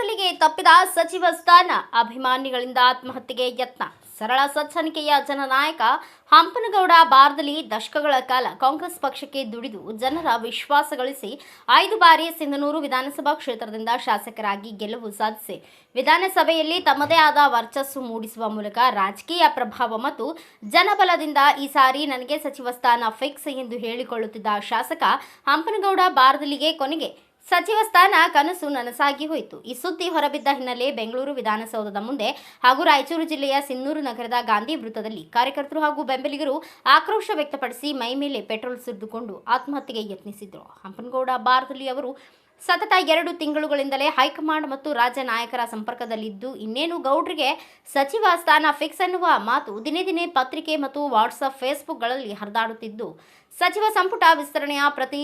ಬಾರ್ದಲಿಗೆ ತಪ್ಪಿದ ಸಚಿವ ಸ್ಥಾನ, ಅಭಿಮಾನಿಗಳಿಂದ ಆತ್ಮಹತ್ಯೆಗೆ ಯತ್ನ. ಸರಳ ಸಜ್ಜನಿಕೆಯ ಜನನಾಯಕ ಹಂಪನಗೌಡ ಬಾರ್ದಲಿ ದಶಕಗಳ ಕಾಲ ಕಾಂಗ್ರೆಸ್ ಪಕ್ಷಕ್ಕೆ ದುಡಿದು ಜನರ ವಿಶ್ವಾಸ ಗಳಿಸಿ 5 ಬಾರಿ ಸಿಂಧನೂರು ವಿಧಾನಸಭಾ ಕ್ಷೇತ್ರದಿಂದ ಶಾಸಕರಾಗಿ ಗೆಲುವು ಸಾಧಿಸಿ ವಿಧಾನಸಭೆಯಲ್ಲಿ ತಮ್ಮದೇ ಆದ ವರ್ಚಸ್ಸು ಮೂಡಿಸುವ ಮೂಲಕ ರಾಜಕೀಯ ಪ್ರಭಾವ ಮತ್ತು ಜನಬಲದಿಂದ ಈ ಸಾರಿ ನನಗೆ ಸಚಿವ ಸ್ಥಾನ ಫಿಕ್ಸ್ ಎಂದು ಹೇಳಿಕೊಳ್ಳುತ್ತಿದ್ದ ಶಾಸಕ ಹಂಪನಗೌಡ ಬಾರ್ದಲಿಗೆ ಕೊನೆಗೆ ಸಚಿವ ಸ್ಥಾನ ಕನಸು ನನಸಾಗಿ ಹೋಯಿತು. ಈ ಸುದ್ದಿ ಹೊರಬಿದ್ದ ಹಿನ್ನೆಲೆ ಬೆಂಗಳೂರು ವಿಧಾನಸೌಧದ ಮುಂದೆ ಹಾಗೂ ರಾಯಚೂರು ಜಿಲ್ಲೆಯ ಸಿನ್ನೂರು ನಗರದ ಗಾಂಧಿ ವೃತ್ತದಲ್ಲಿ ಕಾರ್ಯಕರ್ತರು ಹಾಗೂ ಬೆಂಬಲಿಗರು ಆಕ್ರೋಶ ವ್ಯಕ್ತಪಡಿಸಿ ಮೈ ಮೇಲೆ ಪೆಟ್ರೋಲ್ ಸುರಿದುಕೊಂಡು ಆತ್ಮಹತ್ಯೆಗೆ ಯತ್ನಿಸಿದರು. ಹಂಪನಗೌಡ ಬಾರ್ದಲಿ ಅವರು ಸತತ 2 ತಿಂಗಳುಗಳಿಂದಲೇ ಹೈಕಮಾಂಡ್ ಮತ್ತು ರಾಜ್ಯ ನಾಯಕರ ಸಂಪರ್ಕದಲ್ಲಿದ್ದು ಇನ್ನೇನು ಗೌಡ್ರಿಗೆ ಸಚಿವ ಸ್ಥಾನ ಫಿಕ್ಸ್ ಎನ್ನುವ ಮಾತು ದಿನೇ ದಿನೇ ಪತ್ರಿಕೆ ಮತ್ತು ವಾಟ್ಸಪ್ ಫೇಸ್ಬುಕ್ಗಳಲ್ಲಿ ಹರಿದಾಡುತ್ತಿದ್ದು ಸಚಿವ ಸಂಪುಟ ವಿಸ್ತರಣೆಯ ಪ್ರತಿ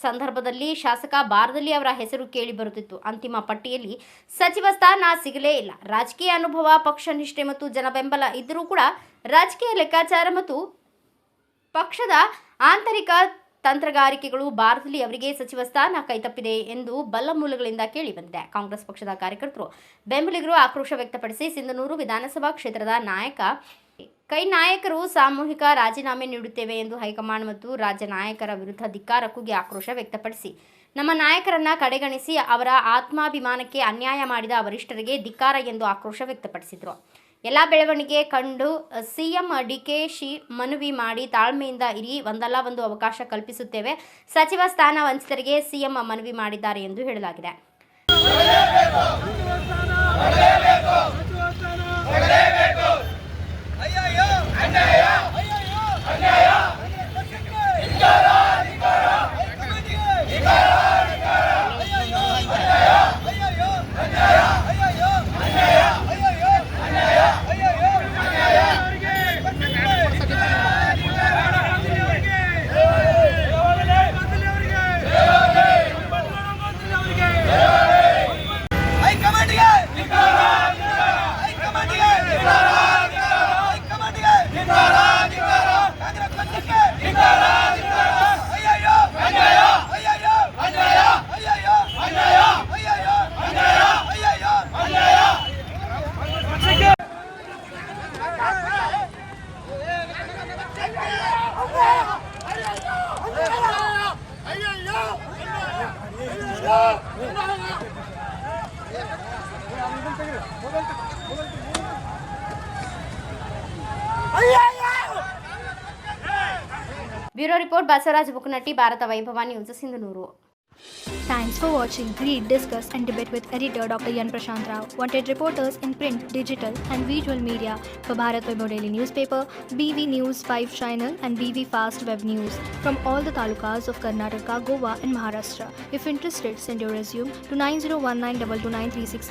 ಸಂದರ್ಭದಲ್ಲಿ ಶಾಸಕ ಬಾರ್ದಲಿ ಅವರ ಹೆಸರು ಕೇಳಿ ಬರುತ್ತಿತ್ತು. ಅಂತಿಮ ಪಟ್ಟಿಯಲ್ಲಿ ಸಚಿವ ಸ್ಥಾನ ಸಿಗಲೇ ಇಲ್ಲ. ರಾಜಕೀಯ ಅನುಭವ, ಪಕ್ಷ ನಿಷ್ಠೆ ಮತ್ತು ಜನಬೆಂಬಲ ಇದ್ದರೂ ಕೂಡ ರಾಜಕೀಯ ಲೆಕ್ಕಾಚಾರ ಮತ್ತು ಪಕ್ಷದ ಆಂತರಿಕ ತಂತ್ರಗಾರಿಕೆಗಳು ಬಾರ್ದಲಿ ಅವರಿಗೆ ಸಚಿವ ಸ್ಥಾನ ಕೈತಪ್ಪಿದೆ ಎಂದು ಬಲ್ಲ ಮೂಲಗಳಿಂದ ಕೇಳಿ ಬಂದಿದೆ. ಕಾಂಗ್ರೆಸ್ ಪಕ್ಷದ ಕಾರ್ಯಕರ್ತರು ಬೆಂಬಲಿಗರು ಆಕ್ರೋಶ ವ್ಯಕ್ತಪಡಿಸಿ ಸಿಂಧನೂರು ವಿಧಾನಸಭಾ ಕ್ಷೇತ್ರದ ನಾಯಕರು ಸಾಮೂಹಿಕ ರಾಜೀನಾಮೆ ನೀಡುತ್ತೇವೆ ಎಂದು ಹೈಕಮಾಂಡ್ ಮತ್ತು ರಾಜ್ಯ ನಾಯಕರ ವಿರುದ್ಧ ಧಿಕ್ಕಾರ ಕೂಗಿ ಆಕ್ರೋಶ ವ್ಯಕ್ತಪಡಿಸಿ ನಮ್ಮ ನಾಯಕರನ್ನ ಕಡೆಗಣಿಸಿ ಅವರ ಆತ್ಮಾಭಿಮಾನಕ್ಕೆ ಅನ್ಯಾಯ ಮಾಡಿದ ವರಿಷ್ಠರಿಗೆ ಧಿಕ್ಕಾರ ಎಂದು ಆಕ್ರೋಶ ವ್ಯಕ್ತಪಡಿಸಿದರು. ಎಲ್ಲ ಬೆಳವಣಿಗೆ ಕಂಡು ಸಿಎಂ ಡಿಕೆಶಿ ಮನವಿ ಮಾಡಿ ತಾಳ್ಮೆಯಿಂದ ಇರಿ, ಒಂದಲ್ಲ ಒಂದು ಅವಕಾಶ ಕಲ್ಪಿಸುತ್ತೇವೆ. ಸಚಿವ ಸ್ಥಾನ ವಂಚಿತರಿಗೆ ಸಿಎಂ ಮನವಿ ಮಾಡಿದ್ದಾರೆ ಎಂದು ಹೇಳಲಾಗಿದೆ. ಬ್ಯೂರೋ ರಿಪೋರ್ಟ್ ಬಸವರಾಜ್ ಬುಕ್ನಟ್ಟಿ, ಭಾರತ ವೈಭವ news, Sindhanur. Thanks for watching. Read, discuss and debate with editor Dr. Yan Prashant Rao. Wanted reporters in print, digital and visual media for Bharat Vaibhav Daily Newspaper, BV News 5 Channel and BV Fast Web News from all the talukas of Karnataka, Goa and Maharashtra. If interested, send your resume to 9019229369.